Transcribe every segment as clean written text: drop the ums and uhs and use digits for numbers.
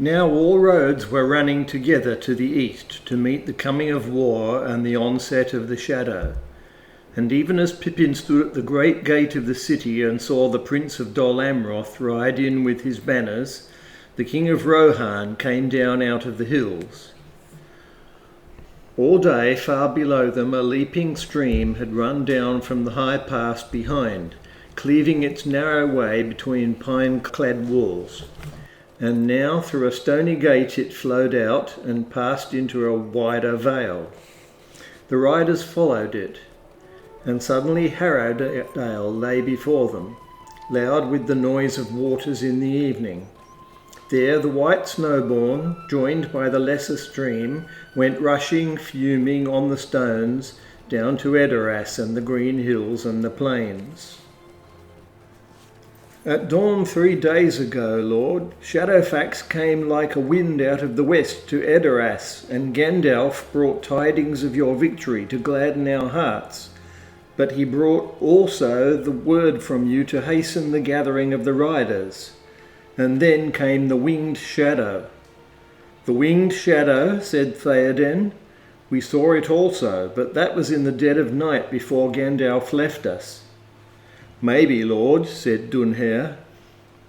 Now all roads were running together to the east to meet the coming of war and the onset of the shadow. And even as Pippin stood at the great gate of the city and saw the Prince of Dol Amroth ride in with his banners, the king of Rohan came down out of the hills. All day far below them a leaping stream had run down from the high pass behind, cleaving its narrow way between pine-clad walls. And now through a stony gate it flowed out and passed into a wider vale. The riders followed it, and suddenly Harrowdale lay before them, loud with the noise of waters in the evening. There the white Snowborn, joined by the lesser stream, went rushing, fuming on the stones, down to Edoras and the green hills and the plains. At dawn 3 days ago, Lord, Shadowfax came like a wind out of the west to Edoras, and Gandalf brought tidings of your victory to gladden our hearts. But he brought also the word from you to hasten the gathering of the riders. And then came the winged shadow. The winged shadow, said Theoden. We saw it also, but that was in the dead of night before Gandalf left us. Maybe, Lord, said Dunher.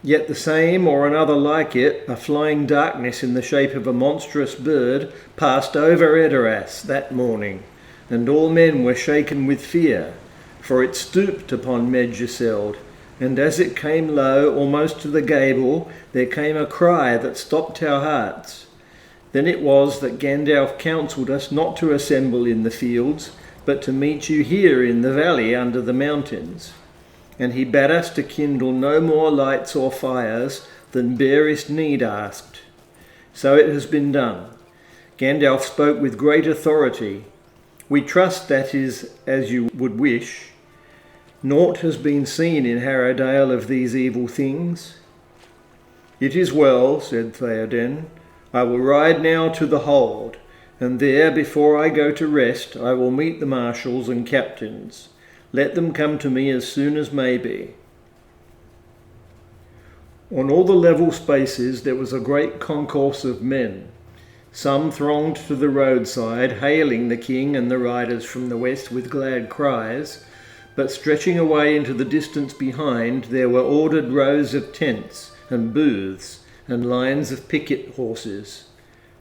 Yet the same or another like it, a flying darkness in the shape of a monstrous bird, passed over Edoras that morning, and all men were shaken with fear, for it stooped upon Medjuseld, and as it came low, almost to the gable, there came a cry that stopped our hearts. Then it was that Gandalf counselled us not to assemble in the fields, but to meet you here in the valley under the mountains. And he bade us to kindle no more lights or fires than barest need asked. So it has been done. Gandalf spoke with great authority. We trust that is as you would wish. Naught has been seen in Harrowdale of these evil things. It is well, said Theoden. I will ride now to the hold, and there, before I go to rest, I will meet the marshals and captains. Let them come to me as soon as may be. On all the level spaces there was a great concourse of men. Some thronged to the roadside, hailing the king and the riders from the west with glad cries, but stretching away into the distance behind there were ordered rows of tents and booths and lines of picket horses,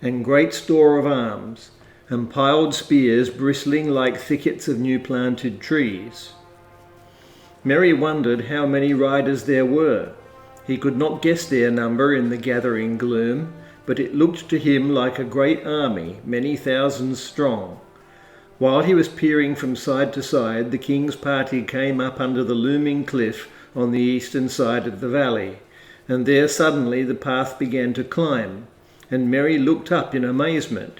and great store of arms, and piled spears bristling like thickets of new-planted trees. Merry wondered how many riders there were. He could not guess their number in the gathering gloom, but it looked to him like a great army, many thousands strong. While he was peering from side to side, the king's party came up under the looming cliff on the eastern side of the valley, and there suddenly the path began to climb, and Merry looked up in amazement.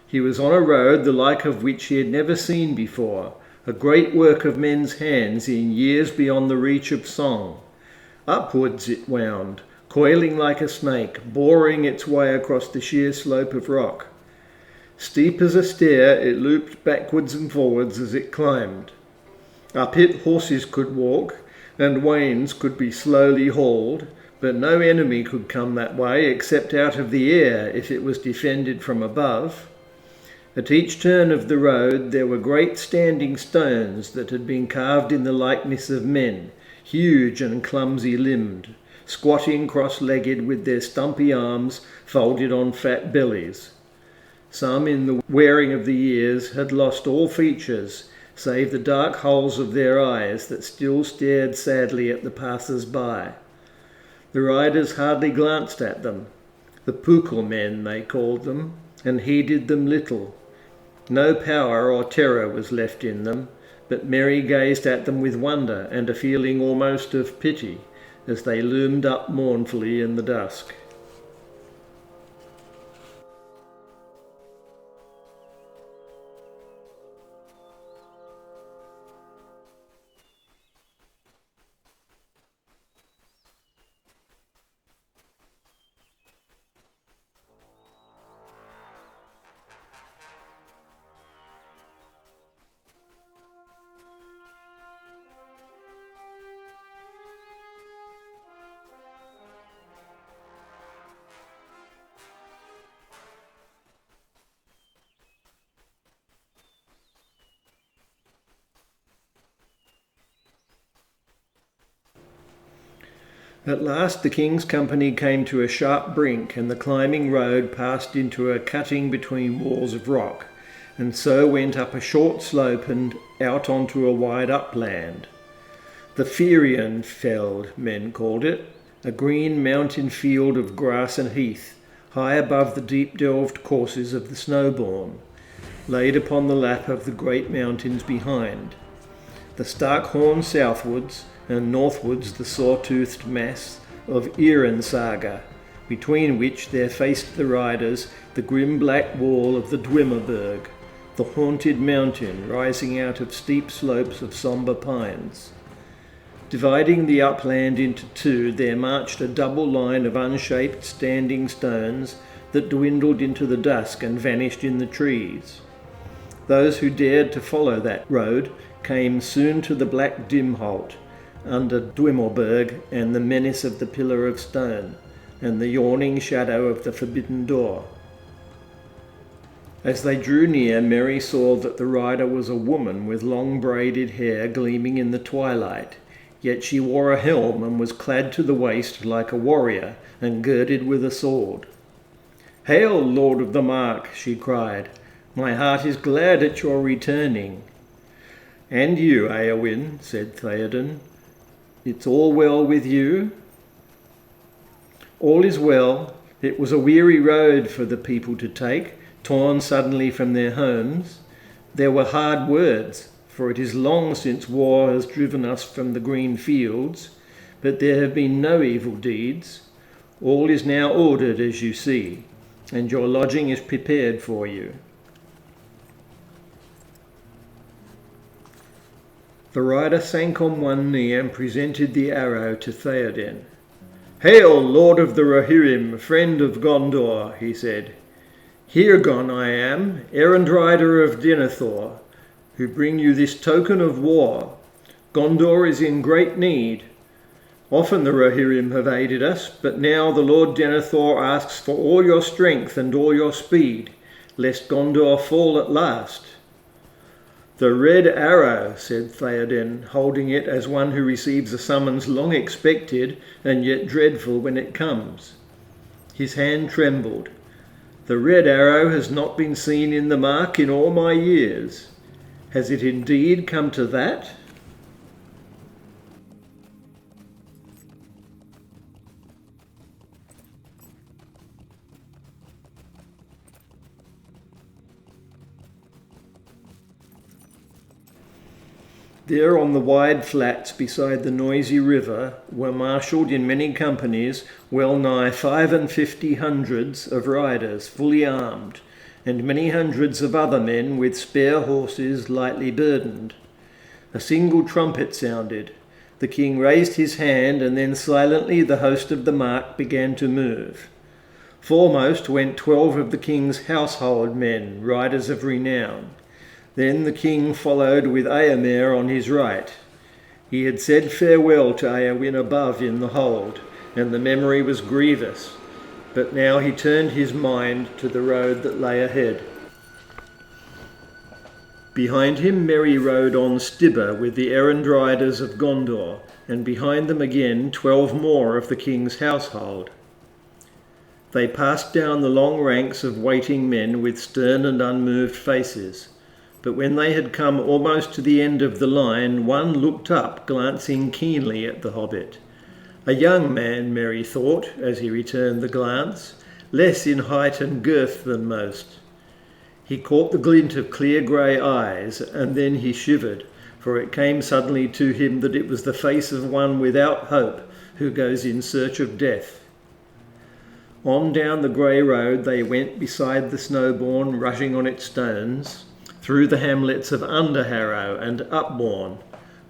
He was on a road the like of which he had never seen before, a great work of men's hands in years beyond the reach of song. Upwards it wound, coiling like a snake, boring its way across the sheer slope of rock. Steep as a stair, it looped backwards and forwards as it climbed. Up it horses could walk, and wains could be slowly hauled, but no enemy could come that way except out of the air if it was defended from above. At each turn of the road there were great standing stones that had been carved in the likeness of men, huge and clumsy-limbed, squatting cross-legged with their stumpy arms folded on fat bellies. Some, in the wearing of the years, had lost all features, save the dark holes of their eyes that still stared sadly at the passers-by. The riders hardly glanced at them. The Pukul men, they called them, and heeded them little. No power or terror was left in them, but Merry gazed at them with wonder and a feeling almost of pity as they loomed up mournfully in the dusk. At last the king's company came to a sharp brink, and the climbing road passed into a cutting between walls of rock, and so went up a short slope and out onto a wide upland. The Ferian Feld, men called it, a green mountain field of grass and heath, high above the deep-delved courses of the Snowbourne, laid upon the lap of the great mountains behind. The stark horn southwards, and northwards the saw-toothed mass of Ehrensaga, between which there faced the riders the grim black wall of the Dwimmerberg, the haunted mountain rising out of steep slopes of sombre pines. Dividing the upland into two, there marched a double line of unshaped standing stones that dwindled into the dusk and vanished in the trees. Those who dared to follow that road came soon to the black Dimholt, under Dwimmerberg and the menace of the pillar of stone, and the yawning shadow of the forbidden door. As they drew near, Mary saw that the rider was a woman with long braided hair gleaming in the twilight, yet she wore a helm and was clad to the waist like a warrior and girded with a sword. "Hail, Lord of the Mark," she cried. "My heart is glad at your returning." "And you, Eowyn," said Theoden. "It's all well with you?" "All is well. It was a weary road for the people to take, torn suddenly from their homes. There were hard words, for it is long since war has driven us from the green fields, but there have been no evil deeds. All is now ordered, as you see, and your lodging is prepared for you." The rider sank on one knee and presented the arrow to Theoden. "Hail, Lord of the Rohirrim, friend of Gondor," he said. "Hirgon I am, errand rider of Denethor, who bring you this token of war. Gondor is in great need. Often the Rohirrim have aided us, but now the Lord Denethor asks for all your strength and all your speed, lest Gondor fall at last." "The red arrow," said Theoden, holding it as one who receives a summons long expected and yet dreadful when it comes. His hand trembled. "The red arrow has not been seen in the mark in all my years. Has it indeed come to that?" There on the wide flats beside the noisy river were marshalled in many companies well nigh 55 hundreds of riders fully armed, and many hundreds of other men with spare horses lightly burdened. A single trumpet sounded. The king raised his hand, and then silently the host of the mark began to move. Foremost went 12 of the king's household men, riders of renown. Then the king followed with Eomer on his right. He had said farewell to Eowyn above in the hold, and the memory was grievous, but now he turned his mind to the road that lay ahead. Behind him Merry rode on Stibber with the errand riders of Gondor, and behind them again 12 more of the king's household. They passed down the long ranks of waiting men with stern and unmoved faces. But when they had come almost to the end of the line, one looked up, glancing keenly at the hobbit. A young man, Merry thought, as he returned the glance, less in height and girth than most. He caught the glint of clear grey eyes, and then he shivered, for it came suddenly to him that it was the face of one without hope who goes in search of death. On down the grey road they went beside the Snowbourne rushing on its stones, through the hamlets of Underharrow and Upbourne,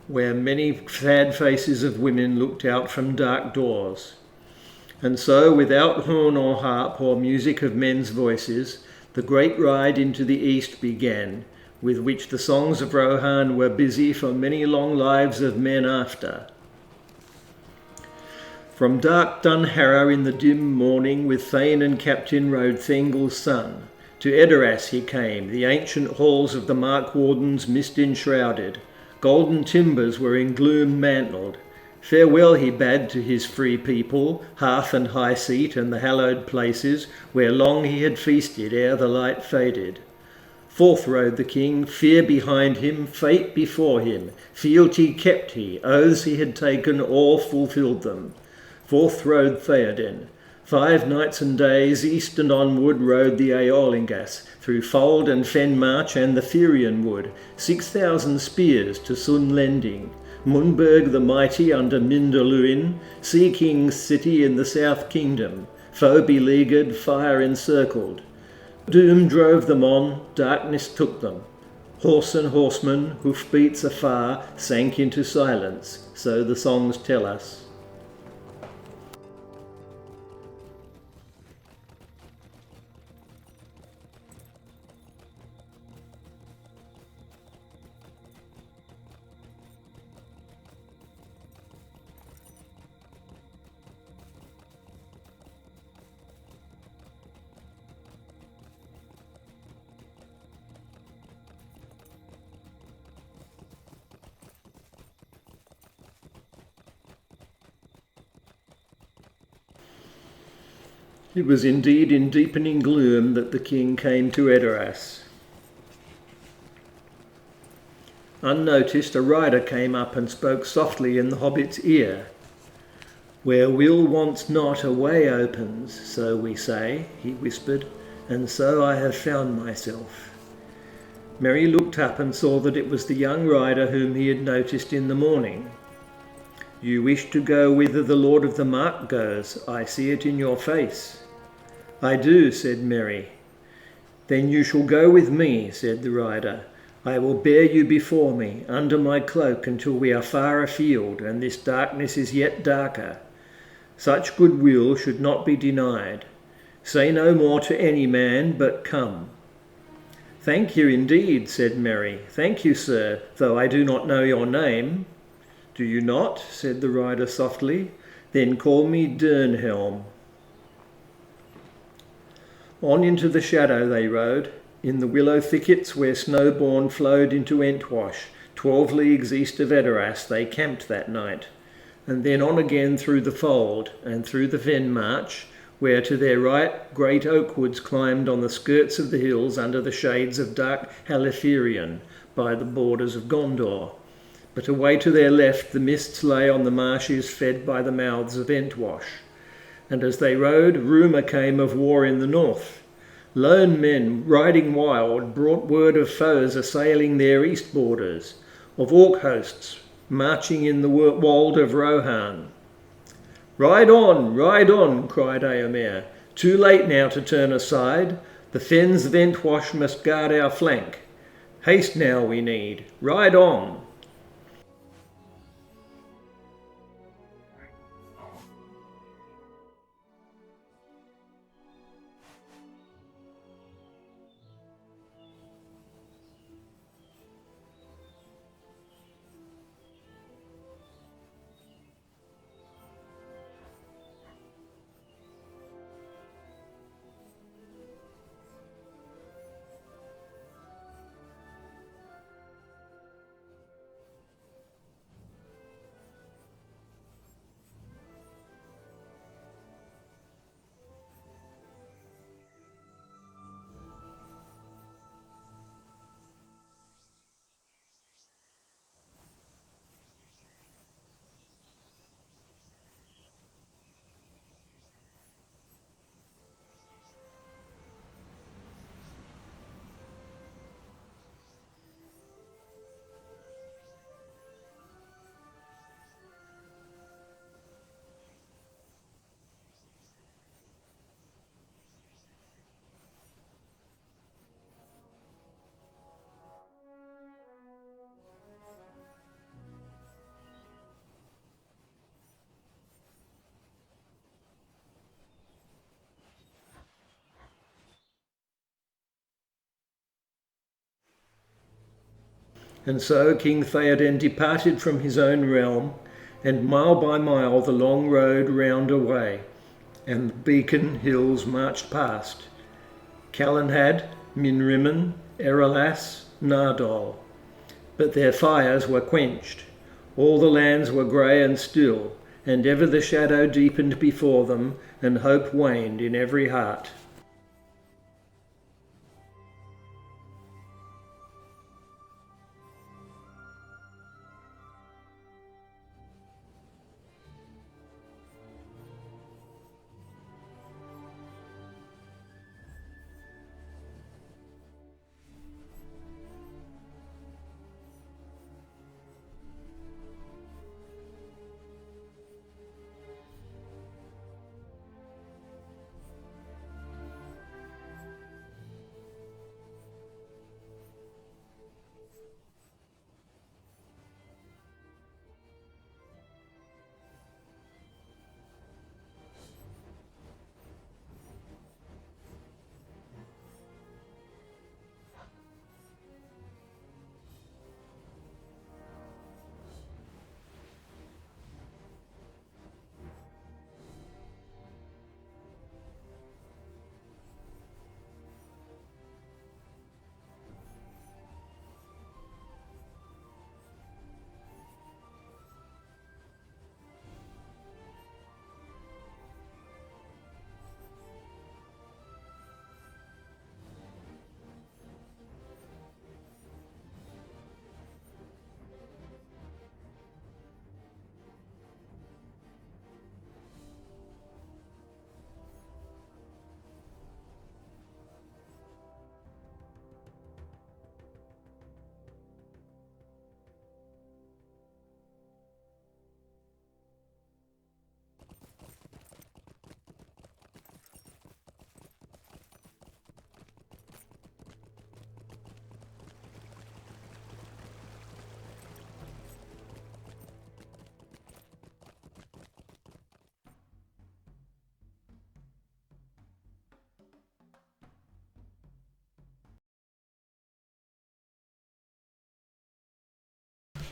where many sad faces of women looked out from dark doors. And so, without horn or harp or music of men's voices, the great ride into the east began, with which the songs of Rohan were busy for many long lives of men after. From dark Dunharrow in the dim morning, with Thane and Captain rode Thengil's son. To Edoras he came, the ancient halls of the Mark Wardens mist enshrouded. Golden timbers were in gloom mantled. Farewell he bade to his free people, hearth and high seat and the hallowed places, where long he had feasted ere the light faded. Forth rode the king, fear behind him, fate before him. Fealty kept he, oaths he had taken, all fulfilled them. Forth rode Theoden. 5 nights and days east and onward rode the Eolingas, through fold and fen march and the Therian wood, 6,000 spears to Sun lending. Munberg the mighty under Mindaluin, Sea King's city in the south kingdom, foe beleaguered, fire encircled. Doom drove them on, darkness took them. Horse and horseman, hoofbeats afar, sank into silence, so the songs tell us. It was indeed in deepening gloom that the king came to Edoras. Unnoticed, a rider came up and spoke softly in the hobbit's ear. "Where will wants not, a way opens, so we say," he whispered, "and so I have found myself." Merry looked up and saw that it was the young rider whom he had noticed in the morning. "You wish to go whither the Lord of the Mark goes, I see it in your face." "I do," said Merry. "Then you shall go with me," said the rider. "I will bear you before me, under my cloak, until we are far afield, and this darkness is yet darker. Such goodwill should not be denied. Say no more to any man, but come." "Thank you indeed," said Merry. "Thank you, sir, though I do not know your name." "Do you not?" said the rider softly. "Then call me Dernhelm." On into the shadow they rode. In the willow thickets where Snowbourne flowed into Entwash, 12 leagues east of Edoras, they camped that night, and then on again through the fold and through the fen march, where to their right great oak woods climbed on the skirts of the hills under the shades of dark Halifaerion by the borders of Gondor. But away to their left the mists lay on the marshes fed by the mouths of Entwash. And as they rode, rumour came of war in the north. Lone men, riding wild, brought word of foes assailing their east borders, of orc hosts marching in the wold of Rohan. Ride on, cried Eomer. "Too late now to turn aside. The fens of Entwash must guard our flank. Haste now we need. Ride on." And so King Theoden departed from his own realm, and mile by mile the long road round away, and the beacon hills marched past. Calenhad, Minrimon, Eralas, Nardol. But their fires were quenched. All the lands were grey and still, and ever the shadow deepened before them, and hope waned in every heart.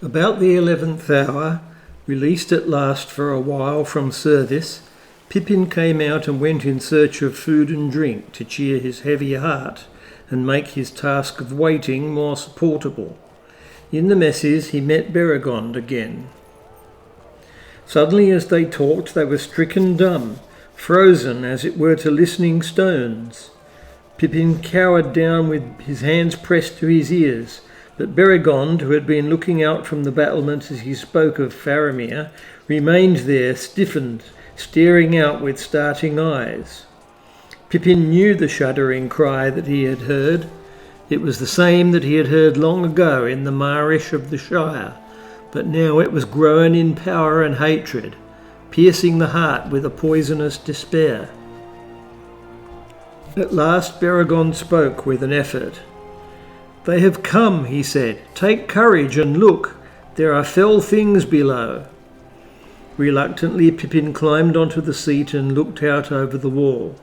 About the 11th hour, released at last for a while from service, Pippin came out and went in search of food and drink to cheer his heavy heart and make his task of waiting more supportable. In the messes he met Beregond again. Suddenly as they talked they were stricken dumb, frozen as it were to listening stones. Pippin cowered down with his hands pressed to his ears, but Beregond, who had been looking out from the battlement as he spoke of Faramir, remained there stiffened, staring out with starting eyes. Pippin knew the shuddering cry that he had heard. It was the same that he had heard long ago in the Marish of the Shire, but now it was grown in power and hatred, piercing the heart with a poisonous despair. At last Beregond spoke with an effort. "They have come," he said. "Take courage and look. There are fell things below." Reluctantly Pippin climbed onto the seat and looked out over the wall.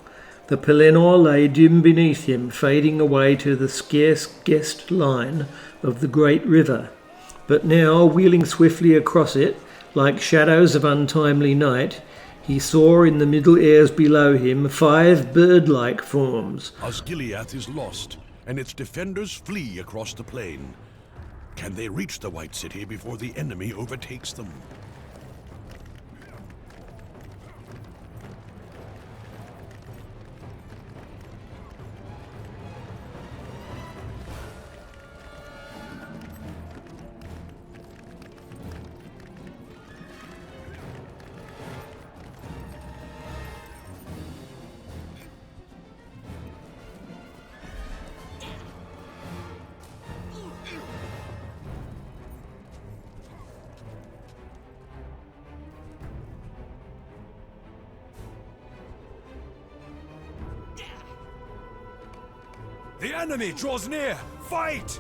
The Pelennor lay dim beneath him, fading away to the scarce-guessed line of the great river. But now, wheeling swiftly across it, like shadows of untimely night, he saw in the middle airs below him 5 bird-like forms. Osgiliath is lost, and its defenders flee across the plain. Can they reach the White City before the enemy overtakes them? The enemy draws near! Fight!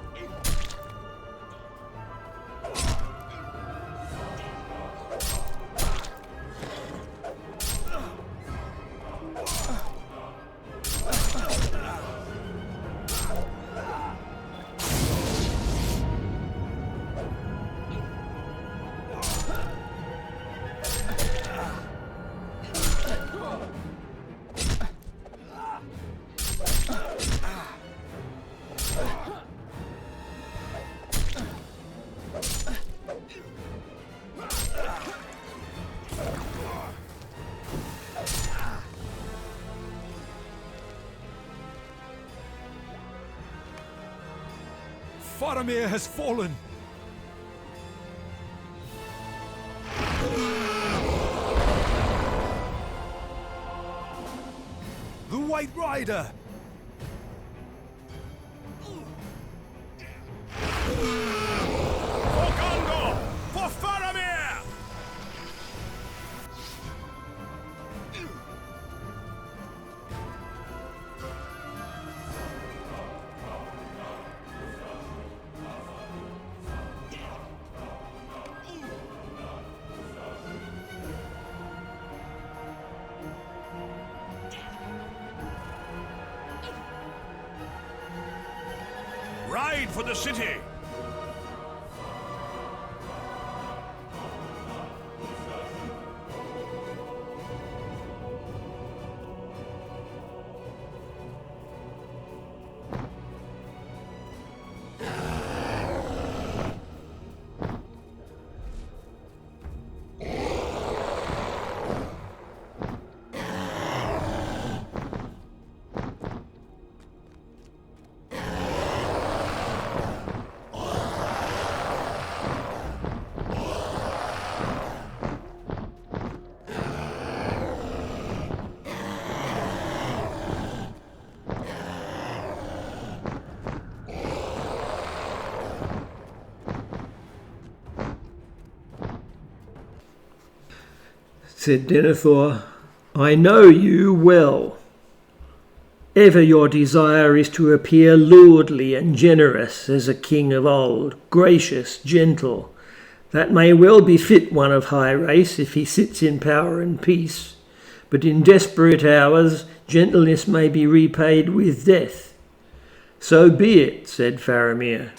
Faramir has fallen. The White Rider! For Gondor! For Faramir! Ride for the city! Said Denethor, I know you well. Ever your desire is to appear lordly and generous as a king of old, gracious, gentle. That may well befit one of high race if he sits in power and peace, but in desperate hours gentleness may be repaid with death. So be it, said Faramir.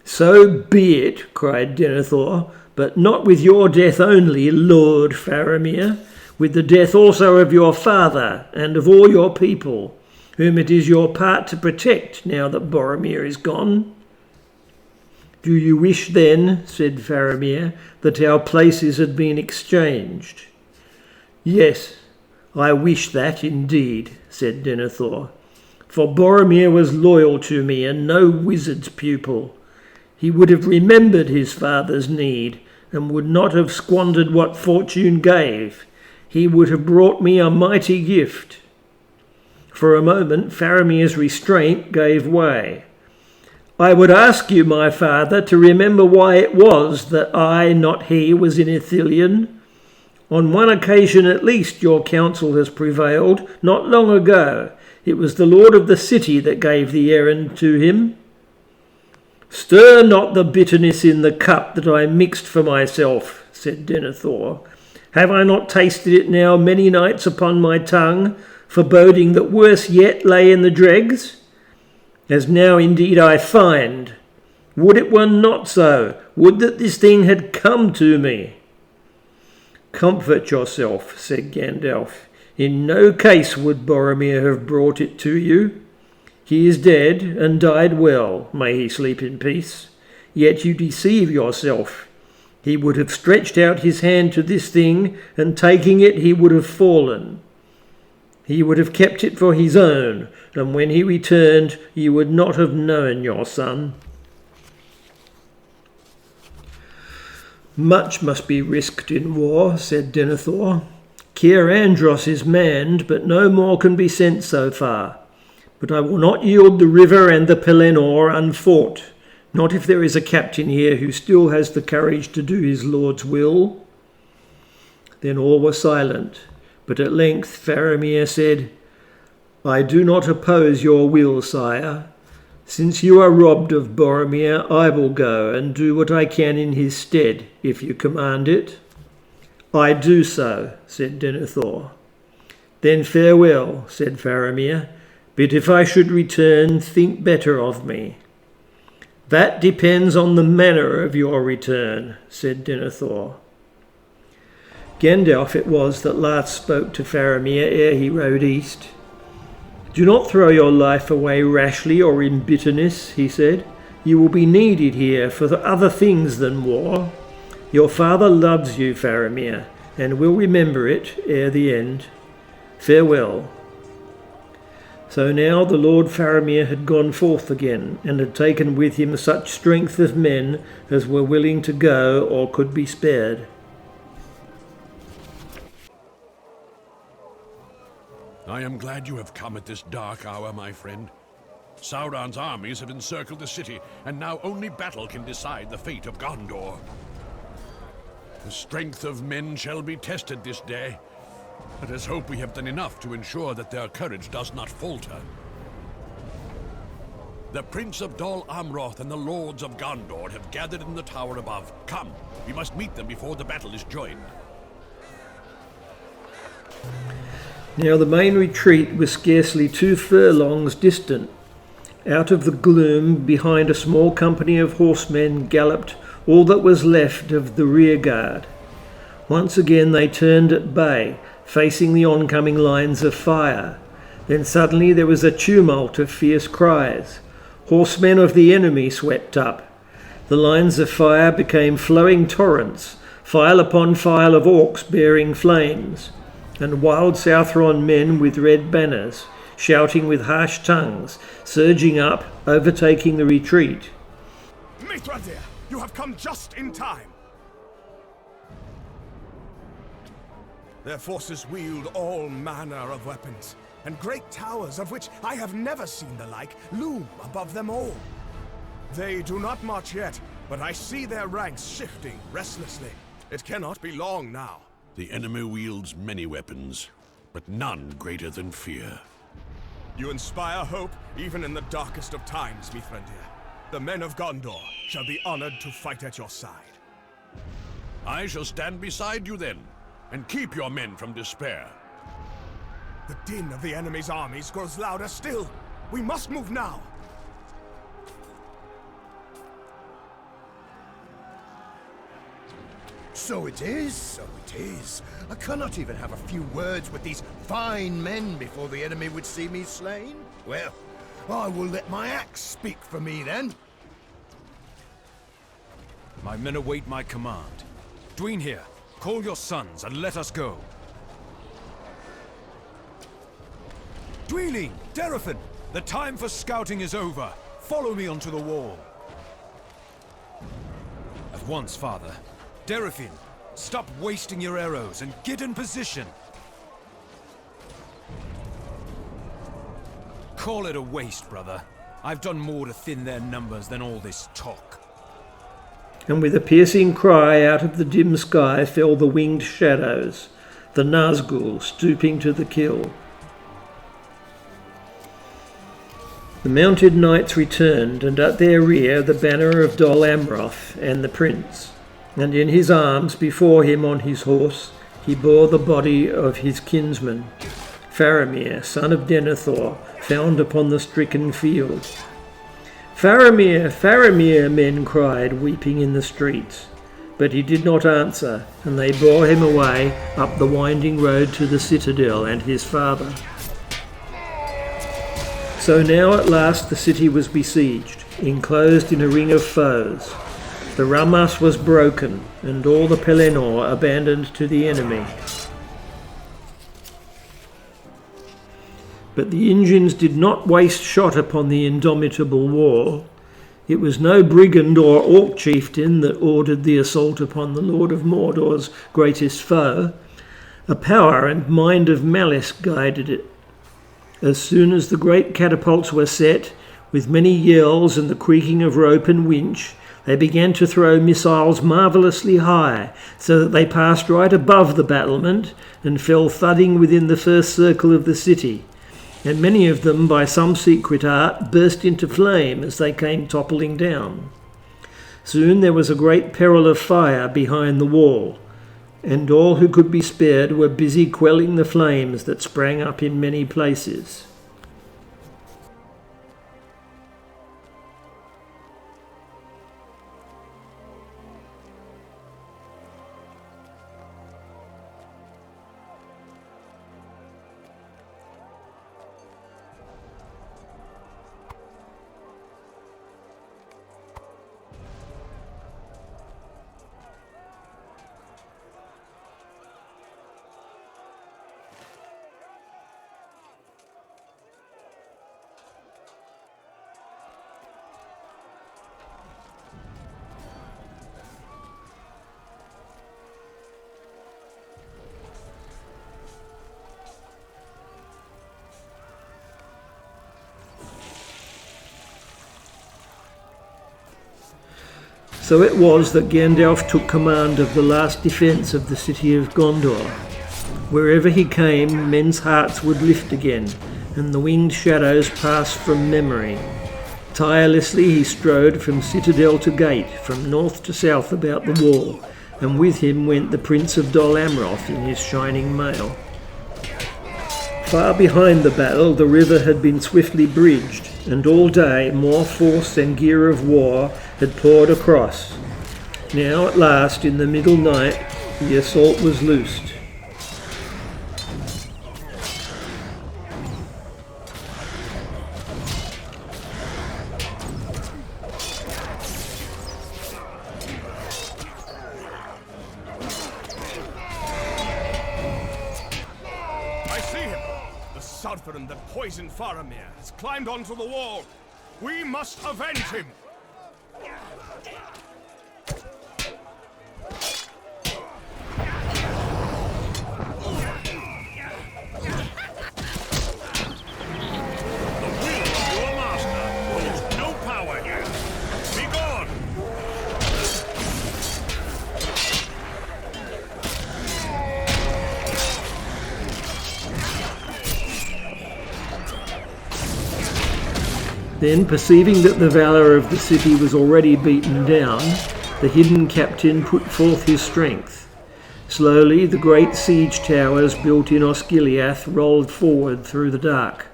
So be it, cried Denethor, but not with your death only, Lord Faramir, with the death also of your father and of all your people, whom it is your part to protect now that Boromir is gone. Do you wish then, said Faramir, that our places had been exchanged? Yes, I wish that indeed, said Denethor, for Boromir was loyal to me and no wizard's pupil. He would have remembered his father's need and would not have squandered what fortune gave. He would have brought me a mighty gift. For a moment Faramir's restraint gave way. I would ask you, my father, to remember why it was that I, not he, was in Ithilien. On one occasion at least your counsel has prevailed, not long ago. It was the lord of the city that gave the errand to him. Stir not the bitterness in the cup that I mixed for myself, said Denethor. Have I not tasted it now many nights upon my tongue, foreboding that worse yet lay in the dregs? As now indeed I find. Would it were not so? Would that this thing had come to me. Comfort yourself, said Gandalf. In no case would Boromir have brought it to you. He is dead and died well, may he sleep in peace. Yet you deceive yourself. He would have stretched out his hand to this thing, and taking it he would have fallen. He would have kept it for his own, and when he returned you would not have known your son. Much must be risked in war, said Denethor. Caer Andros is manned, but no more can be sent so far. But I will not yield the river and the Pelennor unfought, not if there is a captain here who still has the courage to do his lord's will. Then all were silent, but at length Faramir said, I do not oppose your will, sire. Since you are robbed of Boromir, I will go and do what I can in his stead, if you command it. I do so, said Denethor. Then farewell, said Faramir. But if I should return, think better of me. That depends on the manner of your return, said Denethor. Gandalf it was that last spoke to Faramir ere he rode east. Do not throw your life away rashly or in bitterness, he said. You will be needed here for other things than war. Your father loves you, Faramir, and will remember it ere the end. Farewell. So now the Lord Faramir had gone forth again, and had taken with him such strength of men as were willing to go or could be spared. I am glad you have come at this dark hour, my friend. Sauron's armies have encircled the city, and now only battle can decide the fate of Gondor. The strength of men shall be tested this day. Let us hope we have done enough to ensure that their courage does not falter. The Prince of Dol Amroth and the Lords of Gondor have gathered in the tower above. Come, we must meet them before the battle is joined. Now the main retreat was scarcely 2 furlongs distant. Out of the gloom, behind a small company of horsemen, galloped all that was left of the rear guard. Once again they turned at bay, facing the oncoming lines of fire. Then suddenly there was a tumult of fierce cries. Horsemen of the enemy swept up. The lines of fire became flowing torrents, file upon file of orcs bearing flames, and wild Southron men with red banners, shouting with harsh tongues, surging up, overtaking the retreat. Mithrandir, you have come just in time. Their forces wield all manner of weapons, and great towers of which I have never seen the like loom above them all. They do not march yet, but I see their ranks shifting restlessly. It cannot be long now. The enemy wields many weapons, but none greater than fear. You inspire hope even in the darkest of times, Mithrandir. The men of Gondor shall be honored to fight at your side. I shall stand beside you then, and keep your men from despair. The din of the enemy's armies grows louder still. We must move now. So it is, so it is. I cannot even have a few words with these fine men before the enemy would see me slain. Well, I will let my axe speak for me then. My men await my command. Dwyn here, call your sons and let us go. Dwelling, Derafin, the time for scouting is over. Follow me onto the wall. At once, father. Derafin, stop wasting your arrows and get in position. Call it a waste, brother. I've done more to thin their numbers than all this talk. And with a piercing cry out of the dim sky fell the winged shadows, the Nazgul stooping to the kill. The mounted knights returned, and at their rear the banner of Dol Amroth and the prince. And in his arms before him on his horse he bore the body of his kinsman, Faramir, son of Denethor, found upon the stricken field. "Faramir, Faramir," men cried, weeping in the streets. But he did not answer, and they bore him away up the winding road to the citadel and his father. So now at last the city was besieged, enclosed in a ring of foes. The Rammas was broken, and all the Pelennor abandoned to the enemy. But the Injins did not waste shot upon the indomitable war. It was no brigand or orc chieftain that ordered the assault upon the Lord of Mordor's greatest foe. A power and mind of malice guided it. As soon as the great catapults were set, with many yells and the creaking of rope and winch, they began to throw missiles marvellously high, so that they passed right above the battlement and fell thudding within the first circle of the city, and many of them, by some secret art, burst into flame as they came toppling down. Soon there was a great peril of fire behind the wall, and all who could be spared were busy quelling the flames that sprang up in many places. So it was that Gandalf took command of the last defence of the city of Gondor. Wherever he came, men's hearts would lift again, and the winged shadows pass from memory. Tirelessly he strode from citadel to gate, from north to south about the wall, and with him went the Prince of Dol Amroth in his shining mail. Far behind the battle the river had been swiftly bridged, and all day more force and gear of war had poured across. Now at last, in the middle night, the assault was loosed. Southron that poisoned Faramir has climbed onto the wall. We must avenge him! The will of your master holds no power here. Be gone! Then, perceiving that the valour of the city was already beaten down, the hidden captain put forth his strength. Slowly the great siege towers built in Osgiliath rolled forward through the dark.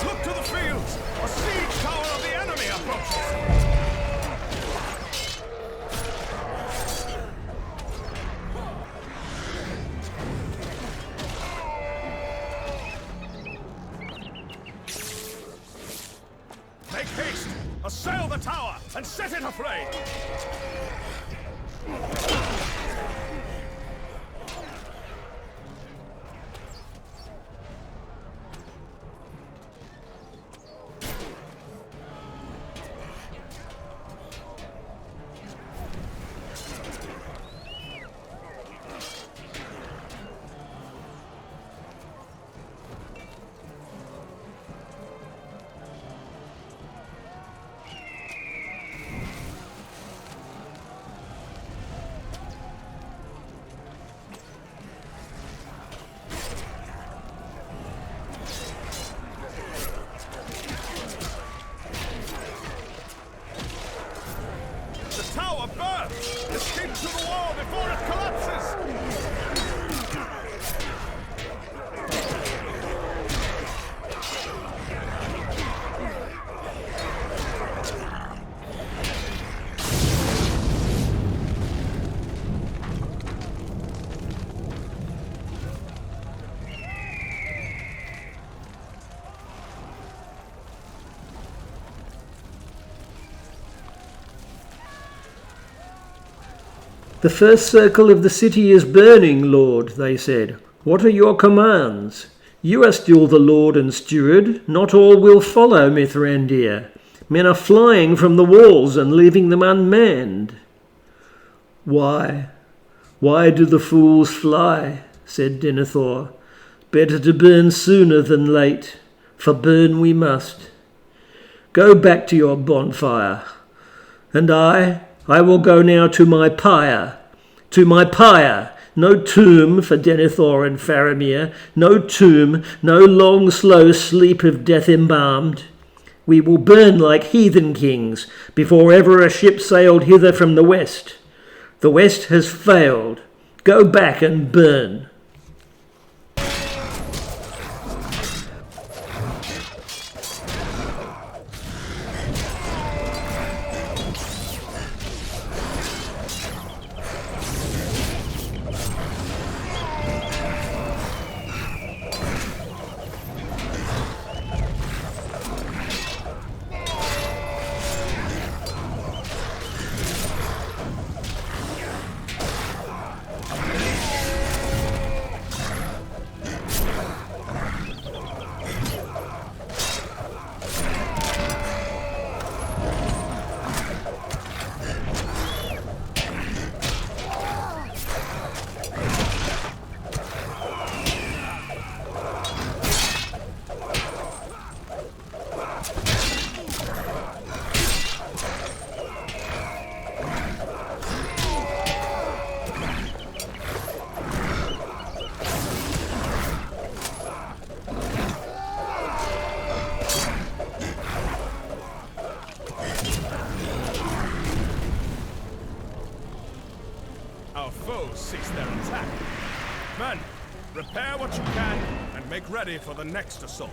Look to the fields! A siege tower of the enemy approaches! Make haste! Assail the tower and set it aflame! Escape to the wall before it collapses! "The first circle of the city is burning, Lord," they said. "What are your commands? You are still the Lord and Steward. Not all will follow, Mithrandir. Men are flying from the walls and leaving them unmanned." Why do the fools fly?" said Denethor. "Better to burn sooner than late, for burn we must. Go back to your bonfire, and I will go now to my pyre. To my pyre! No tomb for Denethor and Faramir. No tomb, no long slow sleep of death embalmed. We will burn like heathen kings before ever a ship sailed hither from the west. The west has failed. Go back and burn." their attack. Men, repair what you can and make ready for the next assault.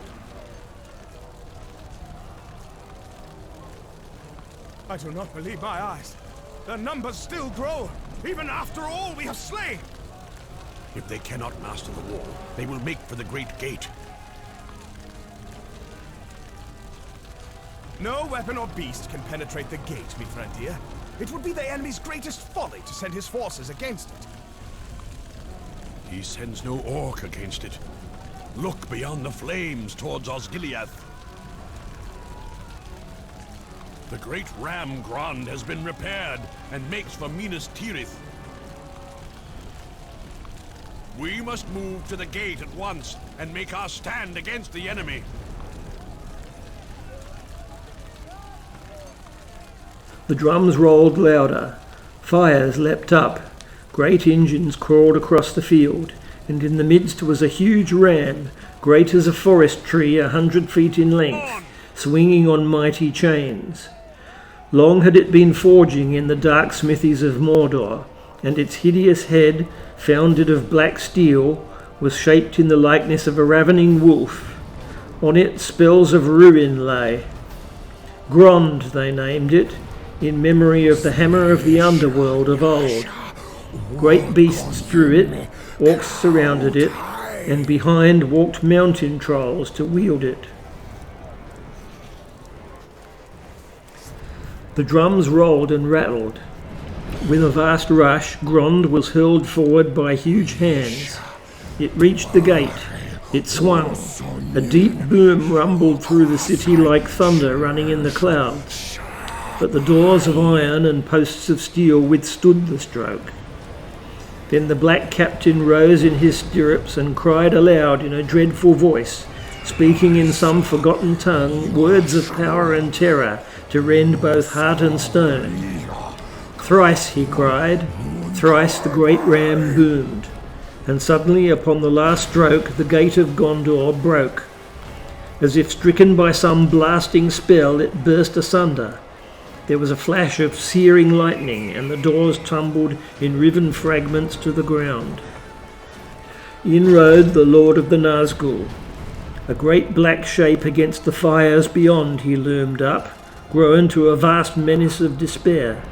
I do not believe my eyes. Their numbers still grow, even after all we have slain. If they cannot master the wall, they will make for the great gate. No weapon or beast can penetrate the gate, me friend dear. It would be the enemy's greatest folly to send his forces against it. He sends no orc against it. Look beyond the flames towards Osgiliath. The great ram Grond has been repaired and makes for Minas Tirith. We must move to the gate at once and make our stand against the enemy. The drums rolled louder. Fires leapt up. Great engines crawled across the field, and in the midst was a huge ram, great as a forest tree 100 feet in length, swinging on mighty chains. Long had it been forging in the dark smithies of Mordor, and its hideous head, founded of black steel, was shaped in the likeness of a ravening wolf. On it spells of ruin lay. Grond they named it, in memory of the hammer of the underworld of old. Great beasts drew it, orcs surrounded it, and behind walked mountain trolls to wield it. The drums rolled and rattled. With a vast rush, Grond was hurled forward by huge hands. It reached the gate. It swung. A deep boom rumbled through the city like thunder running in the clouds. But the doors of iron and posts of steel withstood the stroke. Then the black captain rose in his stirrups and cried aloud in a dreadful voice, speaking in some forgotten tongue words of power and terror to rend both heart and stone. Thrice he cried, thrice the great ram boomed, and suddenly upon the last stroke the gate of Gondor broke. As if stricken by some blasting spell, it burst asunder. There was a flash of searing lightning, and the doors tumbled in riven fragments to the ground. In rode the Lord of the Nazgul. A great black shape against the fires beyond he loomed up, grown to a vast menace of despair.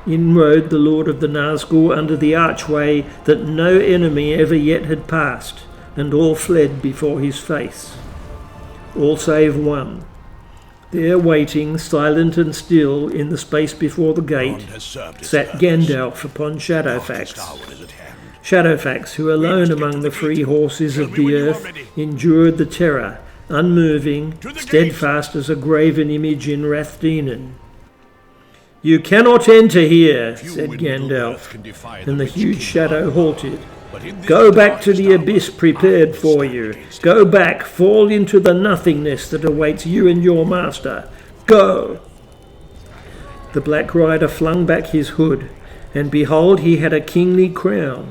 In rode the Lord of the Nazgul under the archway that no enemy ever yet had passed, and all fled before his face. All save one. There waiting, silent and still, in the space before the gate, sat Gandalf upon Shadowfax. Shadowfax, who alone among the free horses of the earth endured the terror, unmoving, steadfast as a graven image in Rathdinan. "You cannot enter here," said Gandalf, and the huge shadow halted. "Go back to the abyss prepared for you. Go back, fall into the nothingness that awaits you and your master. Go!" The Black Rider flung back his hood, and behold, he had a kingly crown,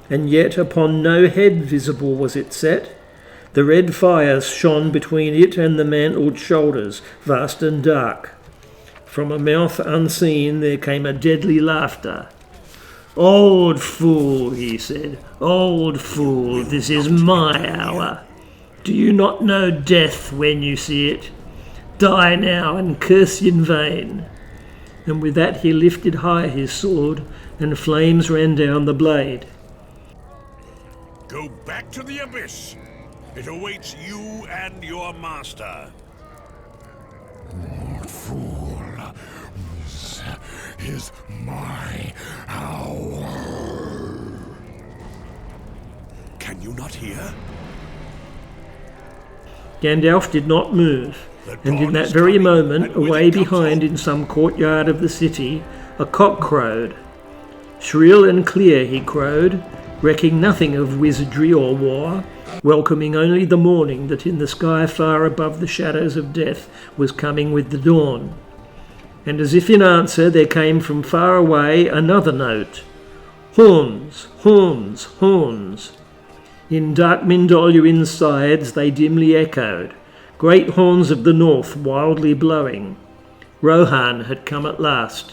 and yet upon no head visible was it set. The red fires shone between it and the mantled shoulders, vast and dark. From a mouth unseen there came a deadly laughter. "Old fool," he said, "old fool, this is my hour. Do you not know death when you see it? Die now and curse in vain." And with that he lifted high his sword, and flames ran down the blade. Go back to the abyss. It awaits you and your master. Old fool, this is my hour. Can you not hear? Gandalf did not move, and in that very moment, away behind in some courtyard of the city, a cock crowed. Shrill and clear he crowed, recking nothing of wizardry or war, welcoming only the morning that in the sky far above the shadows of death was coming with the dawn. And as if in answer there came from far away another note. Horns, horns, horns. In dark Mindoluin's sides they dimly echoed, great horns of the north wildly blowing. Rohan had come at last.